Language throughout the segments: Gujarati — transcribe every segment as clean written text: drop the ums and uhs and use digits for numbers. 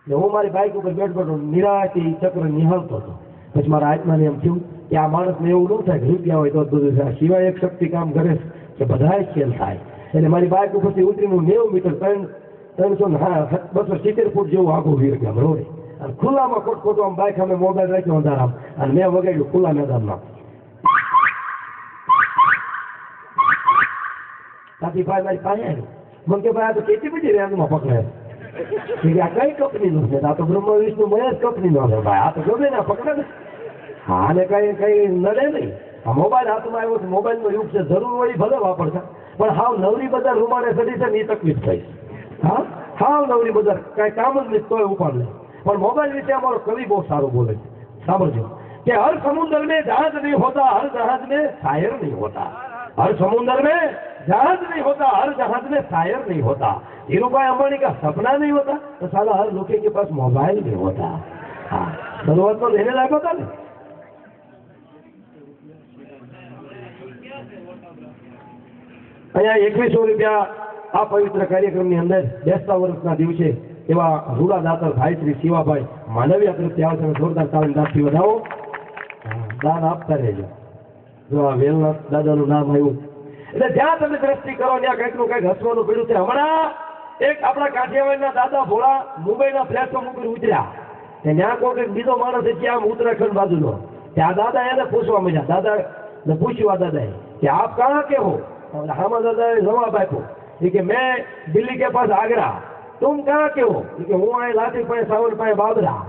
ને હું મારી બાઇક ઉપર બેઠો નિરાશથી ચક્ર નિહાળતો હતો. પછી મારા આત્માને એમ થયું કે આ માણસને એવું ન થાય કે રૂપિયા હોય તો બધું થાય, સિવાય એક શક્તિ કામ કરે કે બધા ખેલ થાય. એટલે મારી બાઇક ઉપરથી ઉતરીને 90 મીટર 270 ફૂટ જેવું આખું વીર ગયા બરોબર. અને ખુલ્લામાં ખોટખોટો આમ બાઇક અમે મોબાઈલ રાખ્યો અંધારામ અને મેં વગાડ્યું ખુલ્લા મેદાનમાં. સાથી ભાઈ મારી પાસે આવ્યું, મને કે ભાઈ આ તો કેટલી બધી રેન્જમાં પકડાય. આ કઈ કંપનીનું છે? આ તો બ્રહ્મ વિષ્ણુ મહેશ કંપનીનો છે ભાઈ, આ તો ગમે ના પકડે ને. હા ને કઈ નડે નહીં. આ મોબાઈલ હાથમાં આવ્યો છે, મોબાઈલનો યુગ છે, જરૂર હોય ભલે વાપરતા, પણ હાવ નવરી બજાર રૂમાડે ચડી છે ને એ તકલીફ થઈ. હા હાવ નવરી બજાર કઈ કામ જ નહીં તોય ઉપાડ લે. પણ મોબાઈલ વિશે અમારો કવિ બહુ સારું બોલે છે, સાંભળજો કે હર સમુદ્ર में जहाज नहीं होता, हर जहाज में शायर नहीं होता. हर समुद्र में जहाज नहीं होता, हर जहाज में शायर नहीं होता. धीरूभाई अंबानी का सपना नहीं होता तो साला हर लोग के पास मोबाइल नहीं होता. हाँ शुरुआत तो लेने लायक होता ने. અહીંયા 2100 રૂપિયા આ પવિત્ર કાર્યક્રમની અંદર બેસતા વર્ષના દિવસે એવા રૂડા દાતર ભાઈ શ્રી શિવાભાઈ માનવીયા તરફથી આવે છે. જોરદાર તાળીના દાનથી વધાવો, દાન આપતા રહેજો. જો આ વેલનાથ દાદાનું નામ આવ્યું એટલે જ્યાં તમે દ્રષ્ટિ કરો ત્યાં કંઈક નું કંઈક હસવાનું પડ્યું છે. હમણાં એક આપણા કાઠિયાવાડના દાદા ભોળા મુંબઈના પ્લેટફોર્મ ઉપર ઉતર્યા, ત્યાં કોઈ બીજો માણસ છે આમ ઉત્તરાખંડ બાજુનો, ત્યાં દાદા એને પૂછવા મળ્યા. દાદા પૂછ્યું આ દાદાએ કે આપ કહા કે હો? હામાં દાદાએ જવાબ આપ્યો કે મેં દિલ્હી કે પાસ આગ્રા, तुम कहाँ के हो? कि હું અહીં લાઠી પાસે સાવર પાસે બાબરા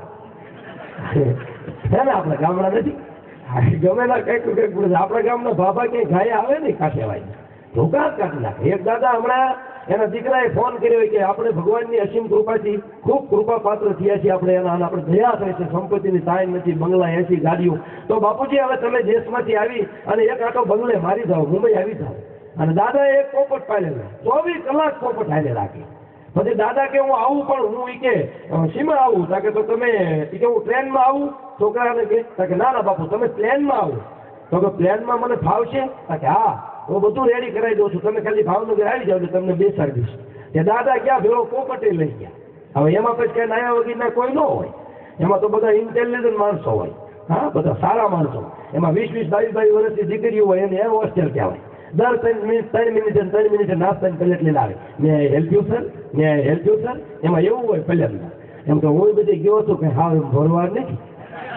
હે ને. આપણા ગામડા નથી ગમેલા કઈક આપણા ગામના બાબા ક્યાંય ગાય આવે ને કાઠિયાવાડ ધોકા કાઢી નાખે. એક દાદા હમણાં એના દીકરાએ ફોન કર્યો કે આપણે ભગવાનની અસીમ કૃપાથી ખૂબ કૃપા પાત્ર થયા છીએ, આપણે એના આપણે દયા થાય છે, સંપત્તિની તાણ નથી, બંગલા 80 ગાડીઓ. તો બાપુજી હવે તમે દેશમાંથી આવી અને એક આટો બંગલે મારી જાઓ, મુંબઈ આવી જાઓ. અને દાદાએ એક પોપટ પાડેલો, 24 કલાક પોપટ હાલે રાખે. પછી દાદા કે હું આવું પણ હું કે સીમા આવું કે તો તમે કે હું ટ્રેનમાં આવું? છોકરાને કે ના ના બાપુ તમે પ્લેનમાં આવો. તો કે પ્લેનમાં મને ફાવશે? કે હા હું બધું રેડી કરાવી દઉં છું, તમે ખાલી ભાવનગર આવી જાવ તમને બેસાડી દઈશ. તે દાદા ક્યાં ભેળો પોપટે લઈ ગયા. હવે એમાં પછી કઈ નાયા વગરના કોઈ ન હોય, એમાં તો બધા ઇન્ટેલિજન્ટ માણસો હોય. હા બધા સારા માણસો. એમાં 20-22 વર્ષની દીકરીઓ હોય એને એવો હોસ્ટેલ કહેવાય. દર 3 મિનિટે નાસ્તાની પ્લેટ લઈને આવે. મેં હેલ્પ યુ સર, મેં હેલ્પ યુ સર. એમાં એવું હોય પ્લેટમાં. એમ તો હું બધી ગયો હતો કે હા ભરવાર નથી.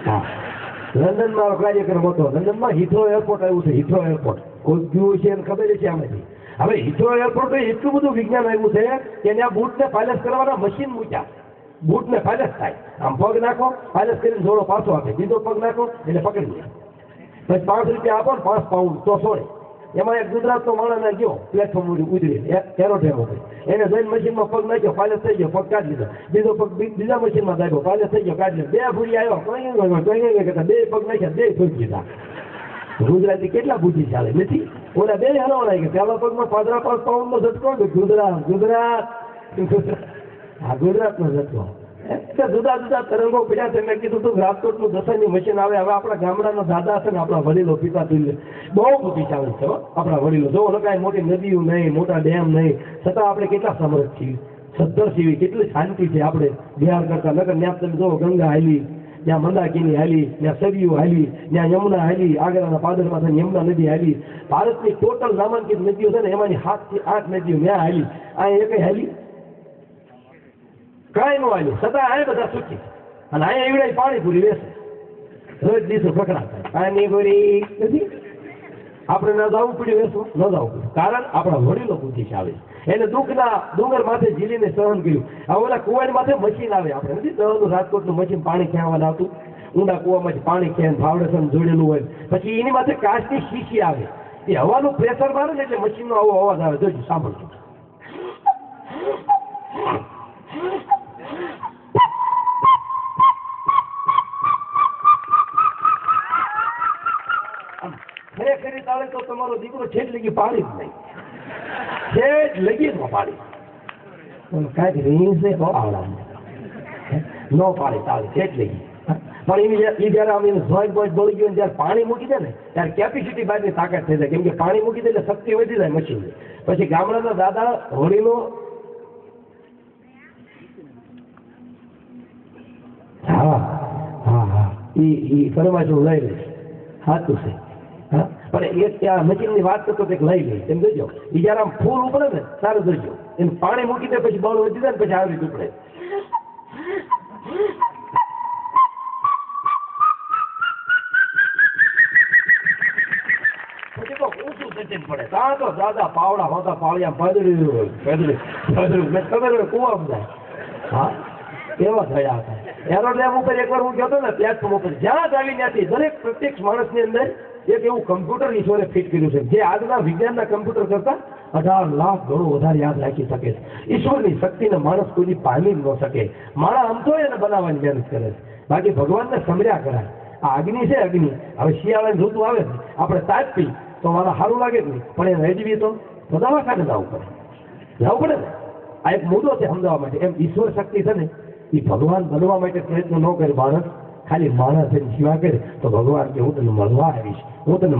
હા લંડનમાં કાર્યક્રમ હતો, લંડનમાં હિથ્રો એરપોર્ટ આવ્યું છે. હિથ્રો એરપોર્ટ કોઈ ગયું છે એને ખબર છે આમાંથી. હવે હિથ્રો એરપોર્ટ એટલું બધું વિજ્ઞાન આવ્યું છે કે ત્યાં બૂટને પાયલસ કરવાના મશીન મૂક્યા. બૂટને પાયલસ થાય, આમ પગ નાખો પાયલસ કરીને જોડો પાછો આપે, બીજો પગ નાખો એટલે પકડી લે. પછી 5 રૂપિયા આપો ને 5 પાઉન્ડ તો છોડે. એમાં એક ગુજરાતનો માણસ ગયો પ્લેટફોર્મ ઉતરી એરોડ્રોમ ઉપર, એને જઈને મશીનમાં પગ નાખ્યો, પાયલસ થઈ ગયો, પગ કાઢી લીધો. બીજો પગ બીજા મશીનમાં દાખ્યો, પાયલસ થઈ ગયો, કાઢી લીધો. 2 ભૂરી આવ્યો, કઈ કરતા 2 પગ નાખ્યા, 2 ફૂટ દીધા. ગુજરાતી કેટલા બુદ્ધિશાળી નથી? ઓલા 2 હલવાના કે પેલા પગમાં 5 પાઉન્ડ નો ઝટકો. ગુજરાત હા ગુજરાતનો ઝટકો. જુદા જુદા તરંગો પડ્યા છે. મેં કીધું તું રાજકોટનું દસની મશીન આવે. હવે આપણા ગામડાના દાદા છે ને આપણા વડીલો પિતા તુલ્ય બહુ બુદ્ધિશાળી છે આપણા વડીલો. જો કાંઈ મોટી નદીઓ નહીં, મોટા ડેમ નહીં, છતાં આપણે કેટલા સમૃદ્ધ છીએ, સદ્ધર છીએ, કેટલી શાંતિ છે આપણે બિહાર કરતા. નગર ત્યાં તમે જો ગંગા હાલી, ત્યાં મંદાકીની હાલી, ત્યાં સરયુ હાલી, ત્યાં યમુના હાલી, આગળના પાદરમાં થઈને યમુના નદી હાલી. ભારતની ટોટલ નામાંકિત નદીઓ છે ને એમાંની 7 થી 8 નદીઓ ત્યાં હાલી. આ એક હાલી કાંઈ ન હાલી, છતાં આ બધા સુખી. અને અહીંયા એવડાય પાણીપુરી વેસે, રોજ દિવસો પકડા થાય પાણીપુરી નથી. આપણે ન જવું પડ્યું વેસવું, ન જવું પડ્યું, કારણ આપણા વડીલો બુદ્ધિશાળી. એને દુઃખના ડુંગર માથે ઝીલીને સહન કર્યું. હવે ઓલા કુવાની માથે મશીન આવે, આપણે નથી દવાનું રાજકોટનું મશીન પાણી ખેંચવાનું આવતું, ઊંડા કુવામાંથી પાણી ખેંચ ફાઉન્ડેશન જોડેલું હોય. પછી એની માથે કાચની શીશી આવે, એ હવાનું પ્રેશર મારે ને એટલે મશીનનો આવો અવાજ આવે. જોજો સાંભળજો. ખરેખરી તાળે તો તમારો દીકરો છેદ લગી પાડી જ નહીં, છેદ લગી જ પાડી. કાંઈક રીંગ છે ન પાડી તાળી છેદ લગી. પણ એ જયારે આમ જોઈન્ટ બોઈન્ટ દોડી ગયો જયારે પાણી મૂકી દે ને ત્યારે કેપેસિટી બહારની તાકાત થઈ જાય. કેમ કે પાણી મૂકી દે એટલે શક્તિ વધી જાય મશીન. પછી ગામડાના દાદા હોળીનો હા હા હા એ ફરમાઈશ હું લઈ લઈશ. સાચું છે. હા પણ એ ત્યાં મશીનની વાત કરતો કંઈક લઈ લઈશ એમ જોજો. એ જયારે આમ ફૂલ ઉપડે ને સારું જોજો. એને પાણી મૂકી દે પછી બળ વધી જાય ને પછી આવી રીતે ઉપડે. પડે તો દાદા પાવડા હોતા પાળિયા ખબર કુવા બધા. હા એવા થયા હતા. એરોડ્રામ ઉપર એકવાર હું ગયો હતો ને પ્લેટફોર્મ ઉપર જ્યાં જ આવી ત્યાંથી દરેક પ્રત્યક્ષ માણસની અંદર એક એવું કમ્પ્યુટર ઈશ્વરે ફિટ કર્યું છે જે આજના વિજ્ઞાનના કમ્પ્યુટર કરતા 18 લાખ ગણું વધારે યાદ રાખી શકે છે. ઈશ્વરની શક્તિને માણસ કોઈ પામી ન શકે. માણસ આમ તો એને બનાવવાની મહેનત કરે છે, બાકી ભગવાનને સમર્યા કરાય. આ અગ્નિ છે અગ્નિ. હવે શિયાળાની ઋતુ આવે છે આપણે તાપી તો મારા સારું લાગે જ નહીં, પણ એ રેડવી તો દવાખાને જવું પડે ને. આ એક મુદ્દો છે સમજાવવા માટે. એમ ઈશ્વર શક્તિ છે ને એ ભગવાન બનવા માટે પ્રયત્ન ન કરે માણસ, ખાલી માણસ એની સેવા કરે તો ભગવાન કે હું તને મળવા આવીશ. પણ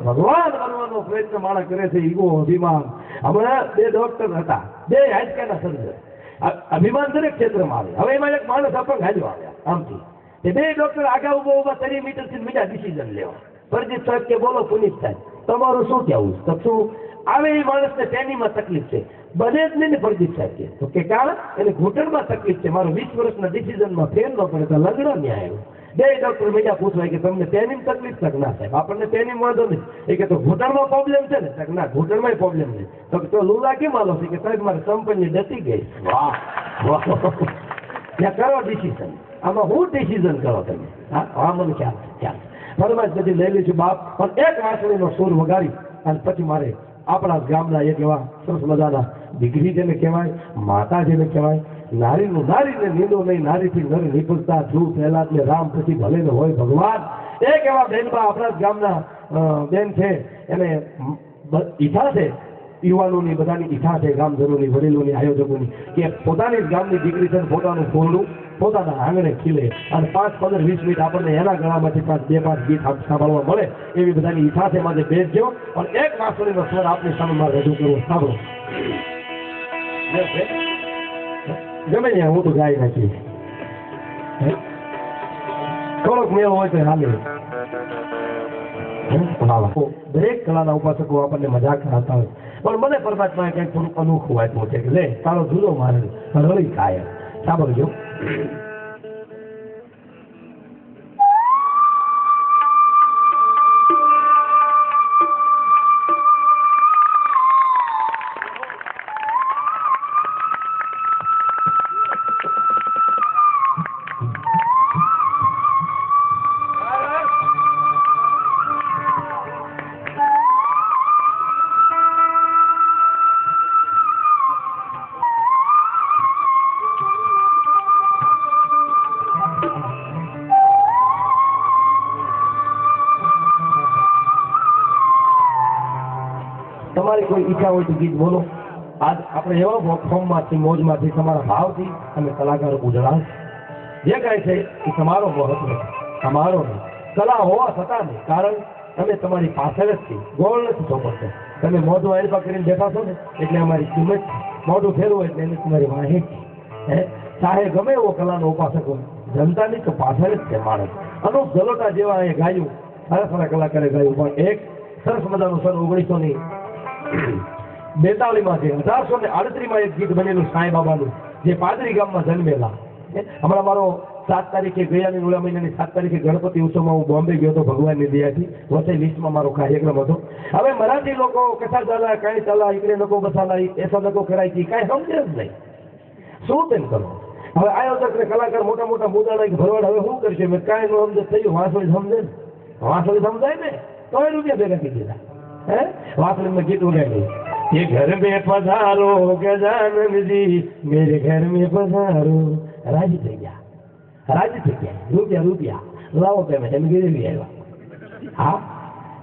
ભગવાન બનવાનો પ્રયત્ન માણસ કરે છે. ઈગો અભિમાન. હમણાં 2 ડોક્ટર હતા, 2 હાડકાના સર્જન. અભિમાન દરેક ક્ષેત્રમાં આવે. હવે એમાં એક માણસ અપંગ હાલ્યો આવ્યા આમથી. એ 2 ડોક્ટર આગા ઉભા 30 મીટરથી બીજા ડિસિઝન લેવા. પરજીત સાહેબ કે બોલો પુનિત સાહેબ તમારું શું કહેવું? તો શું આવે એ માણસને તેનીમાં તકલીફ છે, બને જ નહીં ને પરજીત સાહેબ કે તો કે કારણ એને ઘૂંટણમાં તકલીફ છે. મારો 20 વર્ષના ડિસિઝનમાં ફેર ન પડે તો લંગડો ન્યાય આવ્યો. 2 ડોક્ટર બીજા પૂછવાય કે તમને તેની તકલીફ તક ના સાહેબ આપણને તેની વાંધો નહીં. એ કે તો ઘૂંટણમાં પ્રોબ્લેમ છે ને? તક ના ઘૂંટણમાં પ્રોબ્લેમ નહીં. તો લુલા કેમ આલો છે કે સાહેબ મારે કંપની ડટી ગઈ. વાહ વાહ ત્યાં કરો ડિસિઝન. આમાં હું ડિસિઝન કરો તમે? હા મને ખ્યાલ ફરમાઈશ બધી લઈ લઈશું બાપ. પણ એક વાંસળીનો સૂર વગાડી અને પછી મારે આપણા ગામના એક એવા સરસ મજાના દીકરી જેને કહેવાય, માતા જેને કહેવાય, નારીનું નારીને નીંદો નહીં, નારીથી નર નિપુજતા ધ્રુવ પહેલા ને રામ પછી ભલે ને હોય ભગવાન. એક એવા બેનબા આપણા જ ગામના બેન છે, એને ઈચ્છા છે યુવાનોની બધાની ઈચ્છા છે, ગામજનોની વડીલોની આયોજકોની કે પોતાની જ ગામની દીકરી છે પોતાનું ફોરડું પોતાના આંગણે ખીલે અને 5, 15, 20 મિનિટ આપણને એના ગળામાંથી 2-5 ગીત સાંભળવા મળે એવી બધાની ઈચ્છા છે. માટે બેસજો અને એક વાંસળીનો સ્વર આપની સામે મારે રજૂ કરવો. સાંભળો ગમે ત્યાં હું તો ગાઈ નાખીશ. થોડોક મેળ હોય તો હાલે. દરેક કલાના ઉપાસકો આપણને મજાક કરાવતા હોય, પણ મને પરમાત્માએ કંઈક થોડુંક અનોખું આપ્યું છે કે લે તારો જુદો મારે રળી ખાય. સાંભળજો. તમારી કોઈ ઈચ્છા હોય તો ગીત બોલો. આજ આપણે એવા ફોર્મમાંથી મોજમાંથી તમારા ભાવથી અને કલાકારો ઉજળા જે કાંઈ છે એ તમારો મહત્વ છે, તમારો નહીં. કલા હોવા છતાં નહીં, કારણ તમે તમારી પાછળ જ છે, ગોળ નથી ચોપડતો. તમે મોઢું આયપા કરીને બેઠા છો ને એટલે અમારી કિંમત છે. મોઢું ફેરવું એટલે એની તમારી વાહિત છે. ચાહે ગમે એવો કલાનો ઉપાસક હોય, જનતાની તો પાછળ જ છે માણસ. અનુપ જલોટા જેવા એ ગાયું, સારા કલાકારે ગાયું. પણ એક સરસ મજાનું સન 1942માં છે, 1838માં એક ગીત બનેલું સાંઈ બાબાનું, જે પાદરી ગામમાં જન્મેલા. હમણાં મારો 7 તારીખે ગયાની ઓલા મહિનાની 7 તારીખે ગણપતિ ઉત્સવમાં હું બોમ્બે ગયો હતો ભગવાનની દયાથી. વસઈ લિસ્ટમાં મારો કાર્યક્રમ હતો. હવે મરાઠી લોકો કથા ચાલા કાંઈ ચાલા ઈકડે લોકો બસાલા એસા લોકો કરાય છે, કાંઈ સમજે જ નહીં. શું તેમ કરો? હવે આયોજક ને કલાકાર મોટા મોટા મુદ્દા ભરવાડ હવે શું કરશે? મેં કાંઈ ન સમજે થયું. વાંસળી સમજે ને, વાંસળી સમજાય ને તો એ રૂપિયા ભેગા થઈ ગયા. વાંસળીમાં ગીત ઉગાડી, ये घर में पधारो गजानन जी, मेरे घर में पधारो. રાજી થઈ ગયા, રૂપિયા લાવો પેમેન્ટ એમ ગીરેલી આવ્યા. હા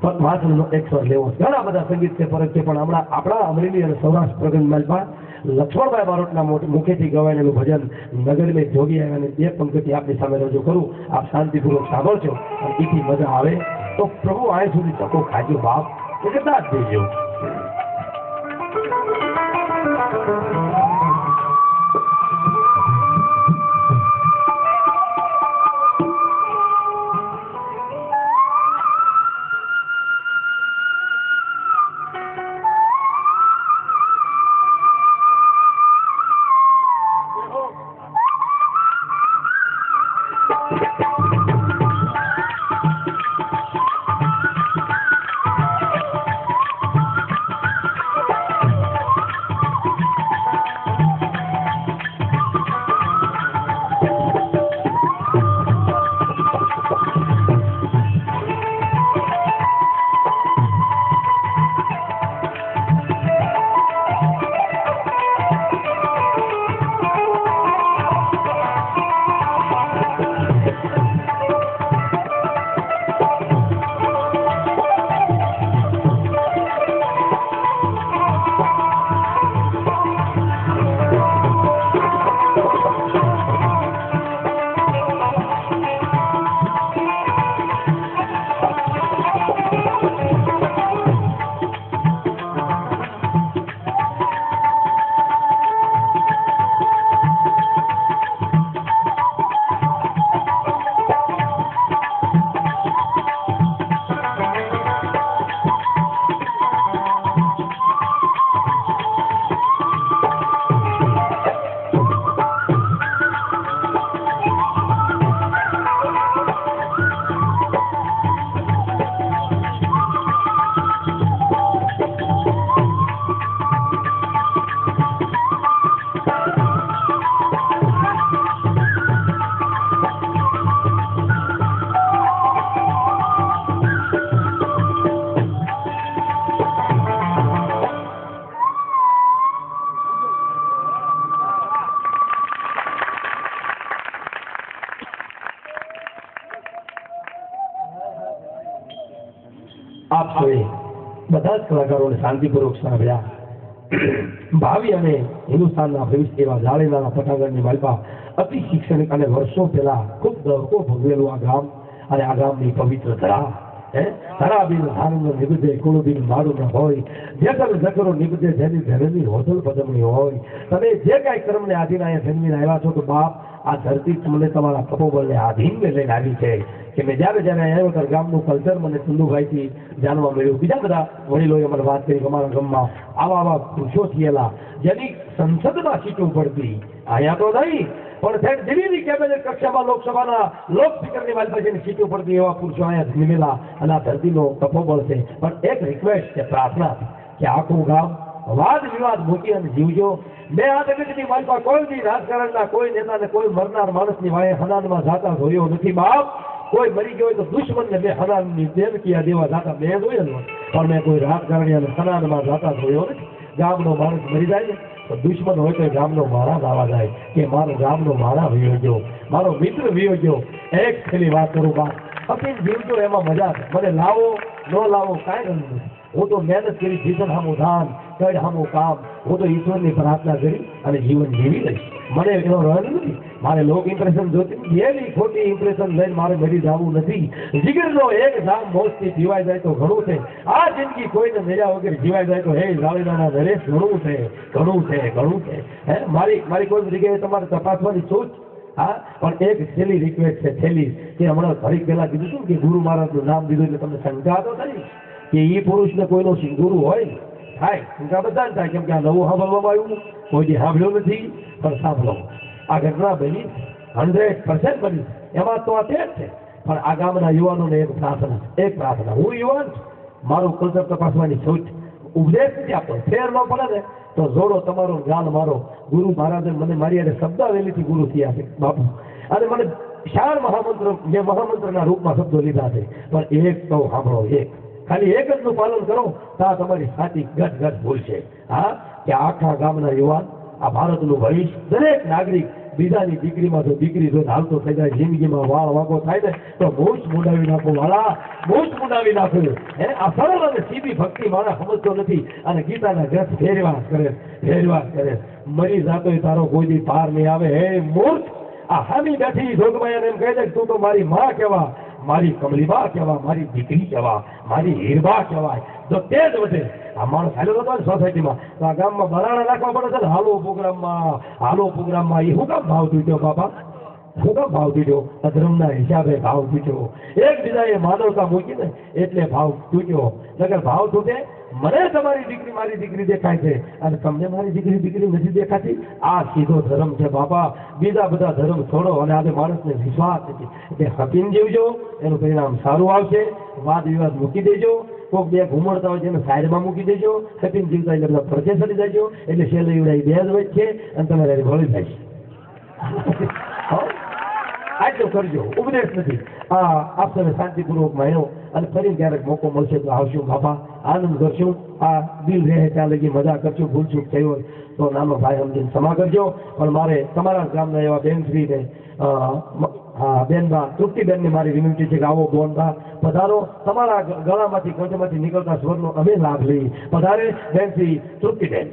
પણ વાંસળીનો એક સ્વર લેવો. ઘણા બધા સંગીત છે ફરક છે, પણ હમણાં આપણા અમરેલી અને સૌરાષ્ટ્ર પ્રગટમાં લક્ષ્મણભાઈ બારોટના મુખેથી ગવાયેલું ભજન નગર મેં જોગી આવ્યા બે પંક્તિ આપની સામે રજૂ કરું. આપ શાંતિપૂર્વક સાંભળજો અને એથી મજા આવે તો પ્રભુ આ સુધી ચકો ખાજો બાપ એટલે દાદ દેજો. સૌએ બધા જ કલાકારોને શાંતિપૂર્વક સાંભળ્યા. ભાવિ અને હિન્દુસ્તાનના ભવિષ્ય એવા જાળીનાના પટાગણની માલપા અતિ શૈક્ષણિક અને વર્ષો પહેલા ખૂબ દહકો ભોગવેલું આ ગામ અને આ ગામની પવિત્ર ધરા. ધરાબીન ધારણ નિબધે કુળબીન મારું ન હોય, જગર જગરો નિબધે જેની ધરેની હોદલ પદમણી હોય. તમે જે કાંઈ કર્મને આધીન અહીંયા જન્મીને આવ્યા છો તો બાપ આ ધરતી તમને તમારા તપોબળને આધીનને લઈને આવી છે. કે મેં જ્યારે આવ્યો ત્યારે ગામનું કલ્ચર મને ચંદુભાઈથી જાણવા મળ્યું. બીજા બધા વડીલોએ મને વાત કરી કે અમારા ગામમાં આવા પુરુષો થયેલા જેની સંસદમાં સીટો પડતી. અહીંયા તો નહીં પણ દિલ્હીની કેબિનેટ કક્ષામાં લોકસભાના લોક સ્પીકરની મારી પાસેની સીટો પડતી એવા પુરુષો અહીંયા જન્મેલા અને આ ધરતીનો તપોબળ છે. પણ એક રિક્વેસ્ટ છે, પ્રાર્થના કે આખું ગામ વાદ વિવાદ મૂકી અને જીવજો. મેં આ જગતની માલપા કોઈ બી રાજકારણના કોઈ નેતાને કોઈ મરનાર માણસની વાય હનાનમાં જાતા જોયો નથી બાપ. કોઈ મરી ગયો હોય તો દુશ્મનને બે હનાનની દેવકીયા દેવા જાતા બે જોયેલો, પણ મેં કોઈ રાજકારણી અને હનાનમાં જાતા જોયો નથી. ગામનો માણસ મરી જાય ને તો દુશ્મન હોય તો ગામનો મારા લાવા જાય કે મારો ગામનો મારા વિયો ગયો, મારો મિત્ર વિયો ગયો. એક છેલ્લી વાત કરું બા, અફીમ જીવતો એમાં મજા છે. મને લાવો ન લાવો કાંઈ નથી. હું તો મહેનત કરી જીવન સામું ધાન કઈ સામું કામ, હું તો ઈશ્વરની પ્રાર્થના કરી અને જીવન જીવી લઈશ. મને એનો રસ નથી. મારે લોક ઇમ્પ્રેશન જોતી એની ખોટી ઇમ્પ્રેશન લઈને મારે મરી જવું નથી. જીગરનો એક ધામ મોજથી જીવાઈ જાય તો ઘણું છે. આ જિંદગી કોઈને મેળ્યા વગર જીવાઈ જાય તો હે જાળીનાના નરેશ ઘણું છે, ઘણું છે, ઘણું છે. હે મારી કોઈ જગ્યાએ તમારે તપાસવાની છૂટ. હા, પણ એક છેલ્લી રિક્વેસ્ટ છે, છેલ્લી કે હમણાં ઘડીક પહેલા કીધું હતું કે ગુરુ મહારાજનું નામ દીધું એટલે તમને શંકા તો થઈ કે એ પુરુષને કોઈનો ગુરુ હોય થાય. શંકા બધાને થાય કેમ કે આ નવું સાંભળવામાં આવ્યું, કોઈ સાંભળ્યું નથી. પણ સાંભળો, આ ઘટના બની 100% બની. એમાં તો આ તે જ છે. પણ આ ગામના યુવાનોને એક પ્રાર્થના હું યુવાન છું, મારું કલ્ચર તપાસવાની છૂટ. ઉપદેશ નથી આપતો, ફેર ન પડે ને તો જોડો તમારો ગાલ મારો. ગુરુ મહારાજે મને મારી અને શબ્દાવેલીથી ગુરુ થયા છે બાપુ, અને મને 4 મહામંત્ર જે મહામંત્રના રૂપમાં શબ્દો લીધા છે. પણ એક તો સાંભળો, એક ખાલી એક જ નું પાલન કરો તો તમારી સાચી ગટ ભૂલ છે. હા, કે આખા ગામના યુવાન, આ ભારતનું ભવિષ્ય, દરેક નાગરિક બીજાની દીકરીમાં જો દીકરી જો હાલતો થઈ જાય, જિંદગીમાં વાળ વાગો થાય ને તો મૂછ મુડાવી નાખો વાળા, મૂછ મુડાવી નાખો. આ સરળ અને સીધી ભક્તિ માણસ સમજતો નથી અને ગીતાના ગ્રંથ ફેરવા કરે. મરી જાતો તારો કોઈ દી પાર નહીં આવે. હે મૂર્ખ, આ હામી બેઠી જોગમાયા એમ કહે છે તું તો મારી માં કહેવા, મારી કમલીબા કહેવા, મારી દીકરી કહેવા, મારી હીરબા કહેવાય તો તે જ વધે. આ માણસ હાલ્યો હતો ને સોસાયટીમાં તો આ ગામમાં બરાડા નાખવા પડે છે ને, હાલો પ્રોગ્રામમાં એ શું કામ ભાવ તૂટ્યો બાપા? શું કામ ભાવ તૂટ્યો? અધર્મના હિસાબે ભાવ તૂટ્યો. એકબીજાએ માનવતા મૂકી ને એટલે ભાવ તૂટ્યો. નકર ભાવ તૂટે મને તમારી દીકરી મારી દીકરી દેખાય છે અને તમને મારી દીકરી નથી દેખાતી. આ સીધો ધર્મ છે બાપા. બીજા બધા ધર્મ છોડો અને આજે માણસને વિશ્વાસ નથી એટલે હકીમ જીવજો, એનું પરિણામ સારું આવશે. વાદ વિવાદ મૂકી દેજો. કોઈક બે ઘુમડતા હોય તેને સાઈડમાં મૂકી દેજો. હકીમ જીવતા એટલે બધા પરચે ચડી જાયજો એટલે છેલ્લે એવડાઈ બે જ હોય છે અને તમારે ભળી જાય છે. આટલું કરજો, ઉપદેશ નથી. આપ તમે શાંતિપૂર્વક માન્યો અને ફરી ક્યારેક મોકો મળશે તો આવશું બાપા, આનંદ કરશું. આ દિલ રહે ત્યાં લગી મજા કરશું. ભૂલચૂક થઈ હોય તો નાનો ભાઈ સમજીને ક્ષમા કરજો. પણ મારે તમારા ગામના એવા બેનશ્રીને બેનબા તૃપ્તિબેનને મારી વિનંતી છે કે આવો બોનબા પધારો. તમારા ગળામાંથી કંઠમાંથી નીકળતા સ્વરનો અમે લાભ લઈએ. પધારે બેનશ્રી તૃપ્તિબેન.